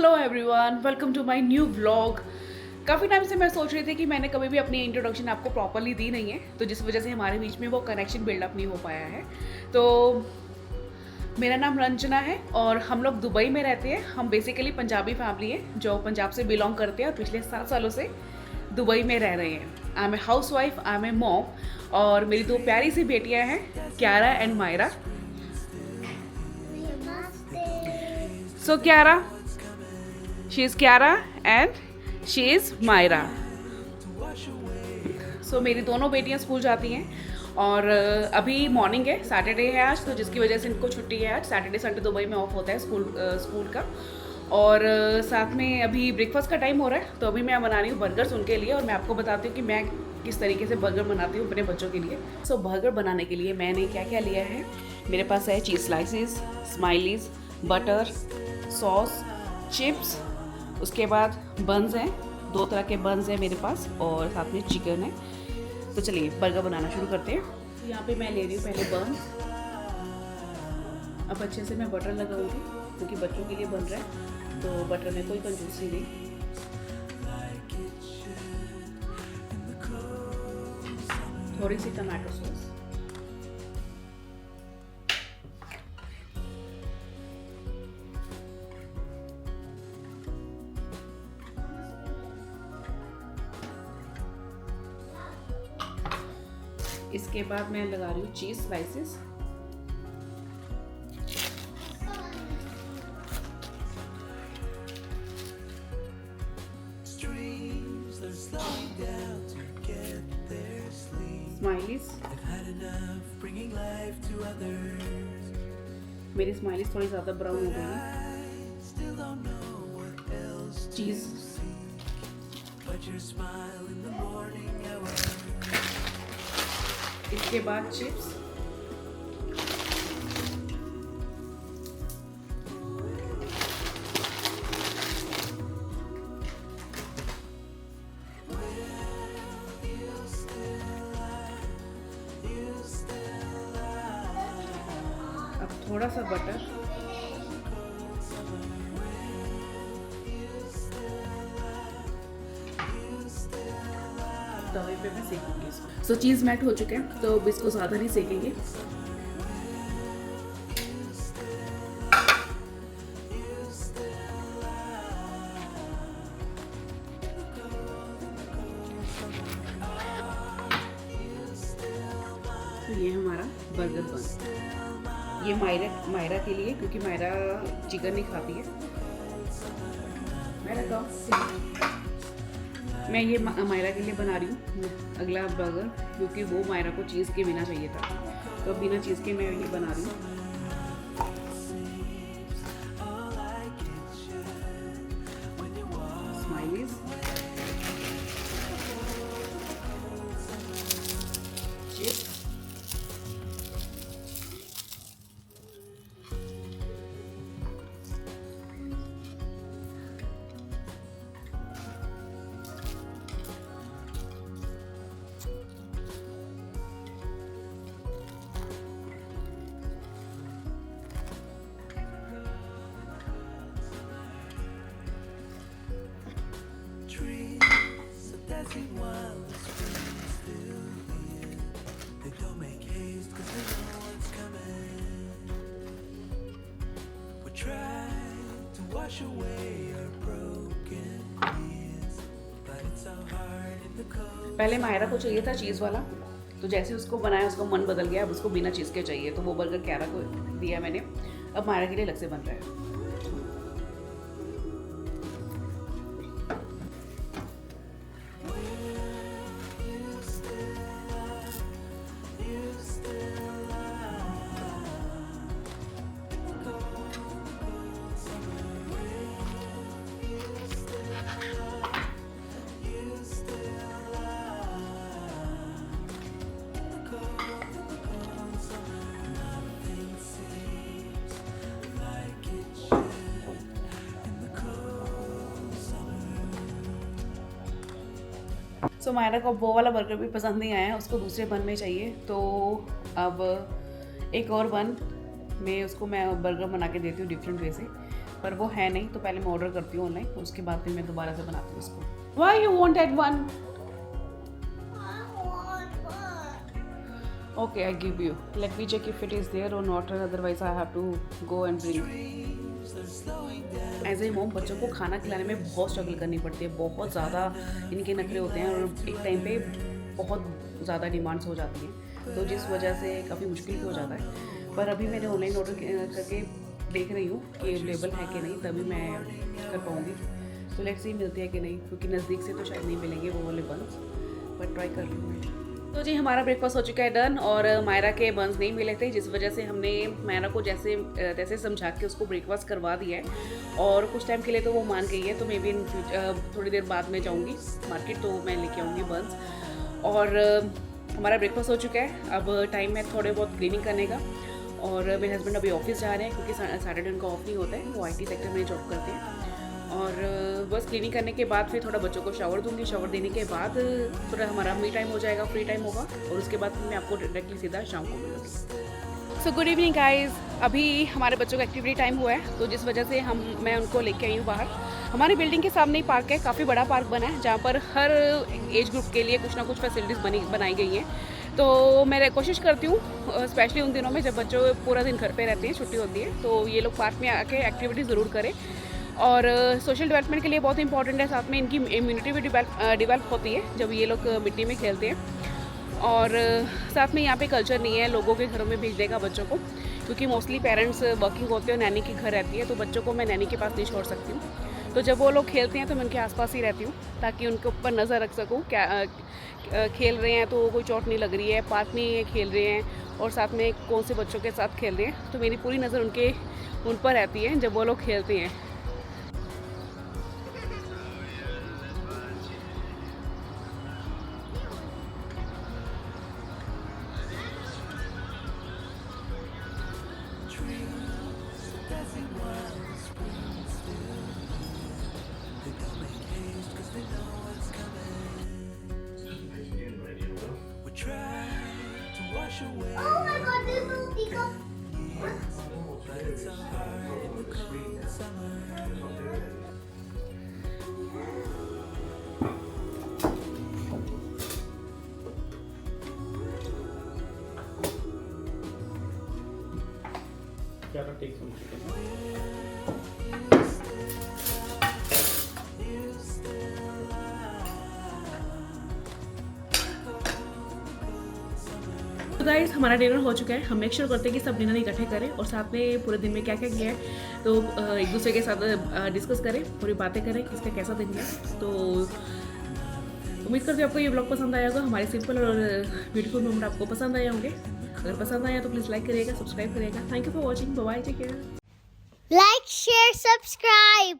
Hello everyone, welcome to my new vlog. काफ़ी time से मैं सोच रही थी कि मैंने कभी भी अपनी इंट्रोडक्शन आपको प्रॉपरली दी नहीं है, तो जिस वजह से हमारे बीच में वो कनेक्शन बिल्डअप नहीं हो पाया है। तो मेरा नाम रंजना है और हम लोग दुबई में रहते हैं। हम बेसिकली पंजाबी फैमिली है जो पंजाब से बिलोंग करते हैं और पिछले 7 सालों से दुबई में रह रहे हैं। I am a housewife, I am a mom और मेरी 2 प्यारी सी बेटियाँ हैं, Kiara and Myra. So Kiara, she is Kiara and she is Myra. So मेरी दोनों बेटियां स्कूल जाती हैं और अभी मॉर्निंग है, सैटरडे है आज, तो जिसकी वजह से इनको छुट्टी है। आज सैटरडे संडे दुबई में ऑफ होता है स्कूल का। और साथ में अभी ब्रेकफास्ट का टाइम हो रहा है, तो अभी मैं बना रही हूँ बर्गर्स उनके लिए। और मैं आपको बताती हूँ कि मैं किस तरीके से बर्गर बनाती हूँ अपने बच्चों के लिए। सो बर्गर बनाने के लिए मैंने क्या क्या लिया है, मेरे पास है चीज़ slices, smileys, butter, sauce, chips, उसके बाद बन्स हैं, 2 तरह के बन्स हैं मेरे पास और साथ में चिकन है। तो चलिए बर्गर बनाना शुरू करते हैं। तो यहाँ पे मैं ले रही हूँ पहले बन्स। अब अच्छे से मैं बटर लगाऊंगी क्योंकि बच्चों के लिए बन रहा है, तो बटर में कोई कंजूसी नहीं। थोड़ी सी टमाटो सॉस, इसके बाद मैं लगा रही हूँ चीज़ स्लाइसेस। स्माइलीज, मेरी स्माइलीज थोड़ी ज़्यादा ब्राउन हो गई है। चीज़, इसके बाद चिप्स, अब थोड़ा सा बटर, तवे पे मैं सेकूंगी इसको। सो चीज़ मेल्ट हो चुके हैं, तो अब इसको ज़्यादा नहीं सेकेंगे। तो ये हमारा बर्गर बन, ये मायरा के लिए, क्योंकि मायरा चिकन नहीं खाती है। मायरा खाओ। मैं ये मायरा के लिए बना रही हूँ अगला बर्गर, क्योंकि वो मायरा को चीज़ के बिना चाहिए था, तो बिना चीज़ के मैं ये बना रही हूँ। स्माइलीज, चिप्स, पहले मायरा को चाहिए था चीज़ वाला, तो जैसे उसको बनाया उसका मन बदल गया, अब उसको बिना चीज़ के चाहिए, तो वो बर्गर क्यारा को दिया मैंने। अब मायरा के लिए अलग से बन रहा है। सो मायरा को वो वाला बर्गर भी पसंद नहीं आया, उसको दूसरे बन में चाहिए। तो अब एक और बन में उसको मैं बर्गर बना के देती हूँ डिफरेंट वे से। पर वो है नहीं, तो पहले मैं ऑर्डर करती हूँ ऑनलाइन, उसके बाद फिर मैं दोबारा से बनाती हूँ इसको। Why you want that one? Okay, I give you. Let me check if it is there or not, otherwise I have to go and bring. As a mom बच्चों को खाना खिलाने में बहुत स्ट्रगल करनी पड़ती है, बहुत ज़्यादा इनके नखरे होते हैं और एक टाइम पे बहुत ज़्यादा डिमांड्स हो जाती हैं, तो जिस वजह से काफ़ी मुश्किल भी हो जाता है। पर अभी मैंने ऑनलाइन ऑर्डर करके देख रही हूँ कि अवेलेबल है कि नहीं, तभी मैं कर पाऊँगी। तो लेट्स सी मिलती है कि नहीं, क्योंकि नज़दीक से तो शायद नहीं मिलेंगे वो वाले बंस, पर ट्राई कर रही हूँ मैं। तो जी हमारा ब्रेकफास्ट हो चुका है डन, और मायरा के बंस नहीं मिले थे, जिस वजह से हमने मायरा को जैसे तैसे समझा के उसको ब्रेकफास्ट करवा दिया है, और कुछ टाइम के लिए तो वो मान गई है। तो मैं भी थोड़ी देर बाद में जाऊँगी मार्केट, तो मैं लेके आऊँगी बंस। और हमारा ब्रेकफास्ट हो चुका है, अब टाइम है थोड़े बहुत क्लीनिंग करने का। और मेरे हस्बैंड अभी ऑफिस जा रहे हैं, क्योंकि सैटरडे उनका ऑफ नहीं होता है, वो IT सेक्टर में जॉब करते हैं। और बस क्लीनिंग करने के बाद फिर थोड़ा बच्चों को शावर दूंगी, शावर देने के बाद थोड़ा हमारा मी टाइम हो जाएगा, फ्री टाइम होगा, और उसके बाद मैं आपको डायरेक्टली सीधा शाम को मिलूँगी। सो गुड इवनिंग गाइज, अभी हमारे बच्चों का एक्टिविटी टाइम हुआ है, तो जिस वजह से मैं उनको लेके आई हूँ बाहर। हमारी बिल्डिंग के सामने ही पार्क है, काफ़ी बड़ा पार्क बना है, जहाँ पर हर एज ग्रुप के लिए कुछ ना कुछ फैसिलिटीज़ बनाई गई हैं। तो मैं कोशिश करती हूँ, स्पेशली उन दिनों में जब बच्चों पूरा दिन घर पे रहते हैं, छुट्टी होती है, तो ये लोग पार्क में आके एक्टिविटी ज़रूर करें। और सोशल डेवलपमेंट के लिए बहुत इंपॉर्टेंट है, साथ में इनकी इम्यूनिटी भी डेवलप होती है जब ये लोग मिट्टी में खेलते हैं। और साथ में यहाँ पे कल्चर नहीं है लोगों के घरों में भेजने का बच्चों को, क्योंकि मोस्टली पेरेंट्स वर्किंग होते हैं और नैनी के घर रहती है, तो बच्चों को मैं नैनी के पास नहीं छोड़ सकती हूँ। तो जब वो लोग खेलते हैं तो मैं उनके आसपास ही रहती हूँ, ताकि उनके ऊपर नज़र रख सकूँ, क्या खेल रहे हैं तो कोई चोट नहीं लग रही है, पार्क में खेल रहे हैं और साथ में कौन से बच्चों के साथ खेल रहे हैं, तो मेरी पूरी नज़र उन पर रहती है जब वो लोग खेलते हैं। Oh my god, this little peacock. Gotta take some chicken. तो गाइस हमारा डिनर हो चुका है। हम मेक श्योर करते हैं कि सब डिनर इकट्ठे करें और साथ में पूरे दिन में क्या क्या किया है, तो एक दूसरे के साथ डिस्कस करें, पूरी बातें करें किसका कैसा दिन गया। तो उम्मीद करते हैं आपको ये ब्लॉग पसंद आया होगा, हमारे सिंपल और ब्यूटीफुल मोमेंट आपको पसंद आए होंगे। अगर पसंद आया तो प्लीज़ लाइक करिएगा, सब्सक्राइब करिएगा। Thank you for watching, bye bye, take care. Like, share, subscribe.